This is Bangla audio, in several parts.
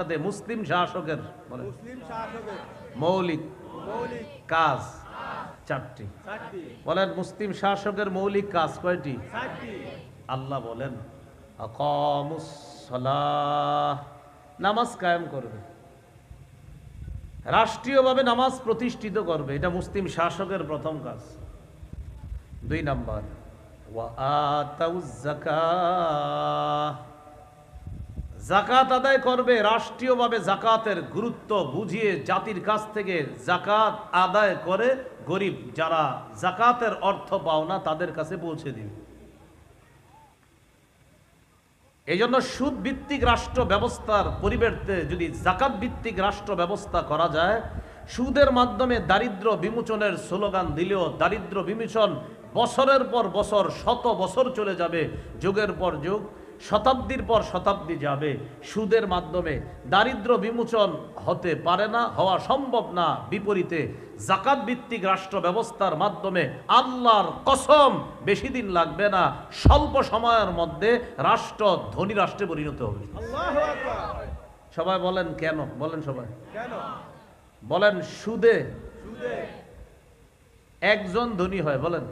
সাথে মুসলিম শাসকের মৌলিক কাজ চারটি। বলেন মুসলিম শাসকের মৌলিক কাজ কয়টি? আল্লাহ বলেন আকামুস সালাহ, নামাজ কায়েম করবে, রাষ্ট্রীয়ভাবে নামাজ প্রতিষ্ঠিত করবে, এটা মুসলিম শাসকের প্রথম কাজ। 2 নাম্বার ওয়া আতাউজ যাকাত, যাকাত আদায় করবে, রাষ্ট্রীয়ভাবে যাকাতের গুরুত্ব বুঝিয়ে জাতির কাছ থেকে যাকাত আদায় করে গরিব যারা যাকাতের অর্থ পাও না তাদের কাছে পৌঁছে দিবে। এই জন্য সুদ ভিত্তিক রাষ্ট্র ব্যবস্থার পরিবর্তে যদি যাকাত ভিত্তিক রাষ্ট্র ব্যবস্থা করা যায়, সুদের মাধ্যমে দারিদ্র বিমোচনের স্লোগান দিলেও দারিদ্র বিমোচন বছরের পর বছর, শত বছর চলে যাবে, যুগের পর যুগ, শতাব্দীর পর শতাব্দী যাবে, সুদের মাধ্যমে দারিদ্র বিমোচন হতে পারে না, হওয়া সম্ভব না। বিপরীতে যাকাত ভিত্তিক রাষ্ট্র ব্যবস্থার মাধ্যমে আল্লাহর কসম বেশি দিন লাগবে না, স্বল্প সময়ের মধ্যে রাষ্ট্র ধনী রাষ্ট্রে পরিণত হবে। সবাই বলেন কেন? বলেন সবাই বলেন। সুদে একজন ধনী হয়, বলেন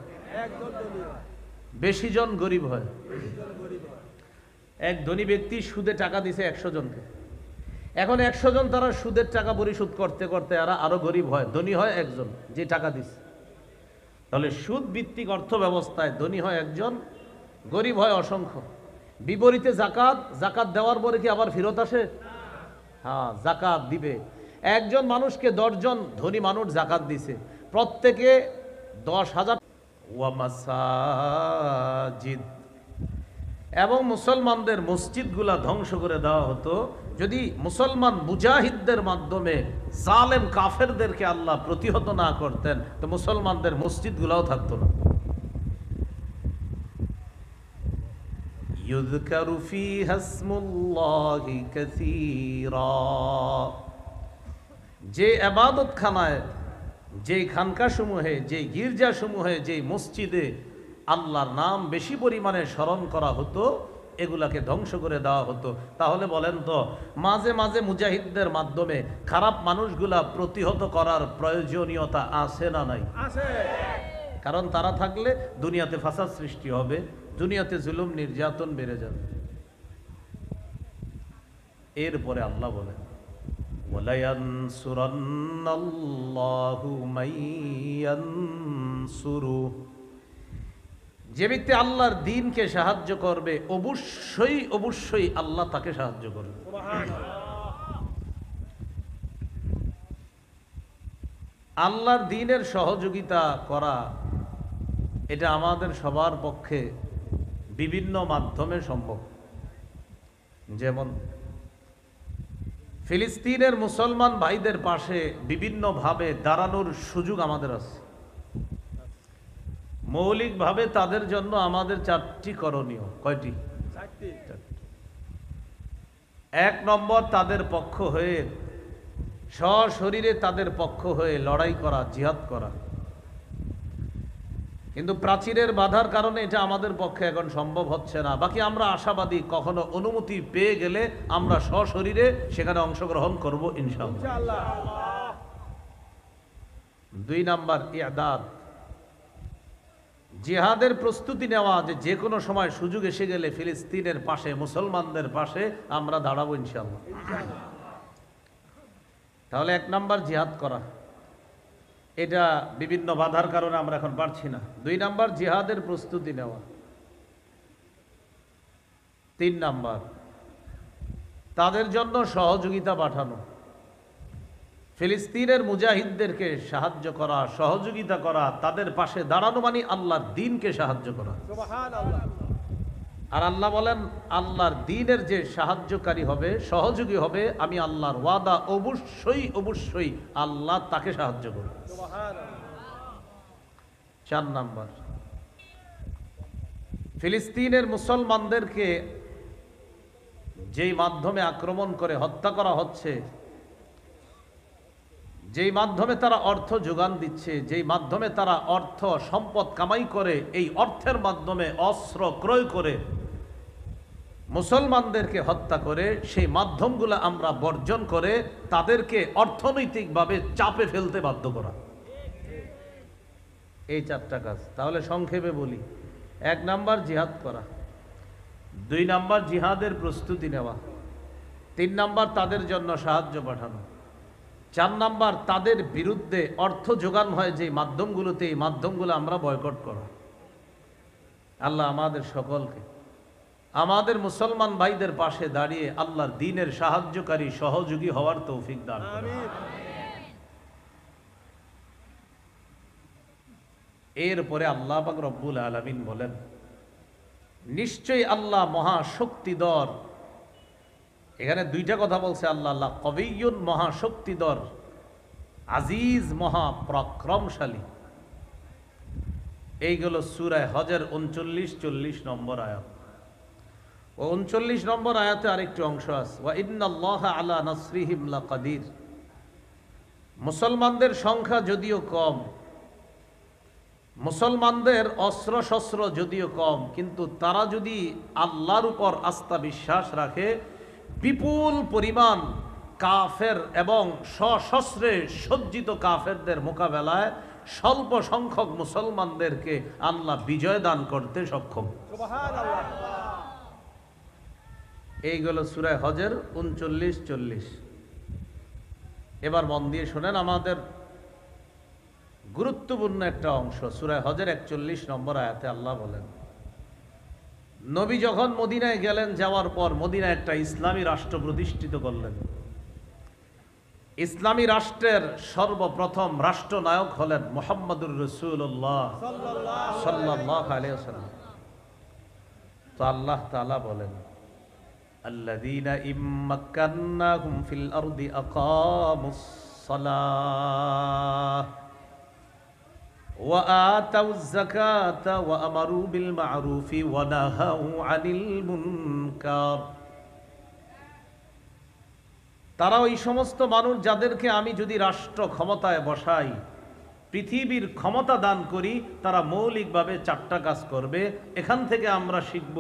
বেশি জন গরিব হয়। এক ধনী ব্যক্তি সুদে টাকা দিছে 100 জনকে, এখন 100 জন তারা সুদের টাকা পরিশোধ করতে করতে আরো গরিব হয়, ধনী হয় একজন যে টাকা দিছে। তাহলে সুদ ভিত্তিক অর্থ ব্যবস্থায় ধনী হয় একজন, গরিব হয় অসংখ্য। বিপরীতে জাকাত দেওয়ার পরে কি আবার ফেরত আসে? হ্যাঁ, জাকাত দিবে। একজন মানুষকে 10 জন ধনী মানুষ জাকাত দিছে, প্রত্যেকে 10,000। ওয়া মাসাজিদ, এবং মুসলমানদের মসজিদগুলা ধ্বংস করে দেওয়া হতো যদি মুসলমান মুজাহিদদের মাধ্যমে জালেম কাফেরদেরকে আল্লাহ প্রতিহত না করতেন, তো মুসলমানদের মসজিদগুলাও থাকতো না। ইউযকারু ফীহা ইসমুল্লাহি কাসীরা, যে ইবাদতখানায়, যে খানকাসমূহে, যে গির্জাসমূহে, যে মসজিদে আল্লাহর নাম বেশি পরিমাণে স্মরণ করা হতো, এগুলাকে ধ্বংস করে দেওয়া হতো। তাহলে বলেন তো, মাঝে মাঝে মুজাহিদদের মাধ্যমে খারাপ মানুষগুলা প্রতিহত করার প্রয়োজনীয়তা আছে না নাই? আছে। কারণ তারা থাকলে দুনিয়াতে ফাসাদ সৃষ্টি হবে, দুনিয়াতে জুলুম নির্যাতন বেড়ে যাবে। এরপরে আল্লাহ বলেন ওয়ালা ইয়ানসুরান্নাল্লাহু মাইয়ানসুরু, যে ব্যক্তি আল্লাহর দ্বীনকে সাহায্য করবে অবশ্যই অবশ্যই আল্লাহ তাকে সাহায্য করবে। আল্লাহর দ্বীনের সহযোগিতা করা এটা আমাদের সবার পক্ষে বিভিন্ন মাধ্যমে সম্ভব। যেমন ফিলিস্তিনের মুসলমান ভাইদের পাশে বিভিন্নভাবে দাঁড়ানোর সুযোগ আমাদের আছে। মৌলিকভাবে তাদের জন্য আমাদের 4টি করণীয়। কয়টি? 4টি। 1 নম্বর, তাদের পক্ষ হয়ে, সশরীরে তাদের পক্ষ হয়ে লড়াই করা, জিহাদ করা। কিন্তু প্রাচীরের বাধার কারণে এটা আমাদের পক্ষে এখন সম্ভব হচ্ছে না। বাকি আমরা আশাবাদী, কখনো অনুমতি পেয়ে গেলে আমরা সশরীরে সেখানে অংশগ্রহণ করব ইনশাআল্লাহ। 2 নাম্বার ইআদাদ, জিহাদের প্রস্তুতি নেওয়া, যে কোনো সময় সুযোগ এসে গেলে ফিলিস্তিনের পাশে, মুসলমানদের পাশে আমরা দাঁড়াবো ইনশাআল্লাহ। তাহলে 1 নাম্বার জিহাদ করা, এটা বিভিন্ন বাধার কারণে আমরা এখন পারছি না। 2 নাম্বার জিহাদের প্রস্তুতি নেওয়া। 3 নাম্বার তাদের জন্য সহযোগিতা পাঠানো, ফিলিস্তিনের মুজাহিদদেরকে সাহায্য করা, সহযোগিতা করা, তাদের পাশে দাঁড়ানো মানে আল্লাহর দ্বীনকে সাহায্য করা। সুবহানাল্লাহ। আর আল্লাহ বলেন আল্লাহর দ্বীনের যে সাহায্যকারী হবে, সহযোগী হবে, আমি আল্লাহর ওয়াদা অবশ্যই অবশ্যই আল্লাহ তাকে সাহায্য করবে। সুবহানাল্লাহ। 4 নাম্বার, ফিলিস্তিনের মুসলমানদেরকে যেই মাধ্যমে আক্রমণ করে হত্যা করা হচ্ছে, যেই মাধ্যমে তারা অর্থ যোগান দিচ্ছে, যেই মাধ্যমে তারা অর্থ সম্পদ কামাই করে, এই অর্থের মাধ্যমে অস্ত্র ক্রয় করে মুসলমানদেরকে হত্যা করে সেই মাধ্যমগুলো আমরা বর্জন করে তাদেরকে অর্থনৈতিকভাবে চাপে ফেলতে বাধ্য করা, এই 4টা কাজ। তাহলে সংক্ষেপে বলি, 1 নাম্বার জিহাদ করা, 2 নাম্বার জিহাদের প্রস্তুতি নেওয়া, 3 নাম্বার তাদের জন্য সাহায্য পাঠানো, 4 নাম্বার তাদের বিরুদ্ধে অর্থ যোগান হয় যে মাধ্যমগুলোতে, এই মাধ্যমগুলো আমরা বয়কট করা। আল্লাহ আমাদের সকলকে আমাদের মুসলমান ভাইদের পাশে দাঁড়িয়ে আল্লাহর দ্বীনের সাহায্যকারী সহযোগী হওয়ার তৌফিক দান করুন। এরপরে আল্লাহ পাক রব্বুল আলামিন বলেন, নিশ্চয়ই আল্লাহ মহাশক্তিধর। এখানে 2টা কথা বলছে আল্লাহ, আল্লাহ কবিয়্যুন মহাশক্তিধর, আজিজ মহাপরাক্রমশালী। এইগুলো সূরা হজের 39-40 নম্বর আয়াত। ও 39 নম্বর আয়াতে আরেকটি অংশ আছে, ওয়া ইন্নাল্লাহা আলা নাসরিহিম লাকাদির। মুসলমানদের সংখ্যা যদিও কম, মুসলমানদের অস্ত্র শস্ত্র যদিও কম, কিন্তু তারা যদি আল্লাহর উপর আস্থা বিশ্বাস রাখে, বিপুল পরিমাণ কাফের এবং সশস্ত্রে সজ্জিত কাফেরদের মোকাবেলায় স্বল্প সংখ্যক মুসলমানদেরকে আল্লাহ বিজয় দান করতে সক্ষম। সুবহানাল্লাহ। এইগুলো সূরা হজের 39-40। এবার মন দিয়ে শোনেন, আমাদের গুরুত্বপূর্ণ একটা অংশ সূরা হজের 41 নম্বর আয়াতে আল্লাহ বলেন, নবী যখন মদিনায় গেলেন, যাওয়ার পর মদিনায় একটা ইসলামী রাষ্ট্র প্রতিষ্ঠিত করলেন। ইসলামী রাষ্ট্রের সর্বপ্রথম রাষ্ট্রনায়ক হলেন মুহাম্মদুর রাসূলুল্লাহ সাল্লাল্লাহু আলাইহি ওয়াসাল্লাম। তো আল্লাহ তাআলা বলেন, আল্লাযীনা ইম্মাক্কান্নাহুম ফিল আরদি আকামুস সালাহ ওয়া আতাউয যাকাতা ওয়া আমারু বিল মা'রুফি ওয়া নাহাউ আনিল মুনকার। তারা ওই সমস্ত মানুষ যাদেরকে আমি যদি রাষ্ট্র ক্ষমতায় বসাই, পৃথিবীর ক্ষমতা দান করি, তারা মৌলিকভাবে 4টা কাজ করবে। এখান থেকে আমরা শিখব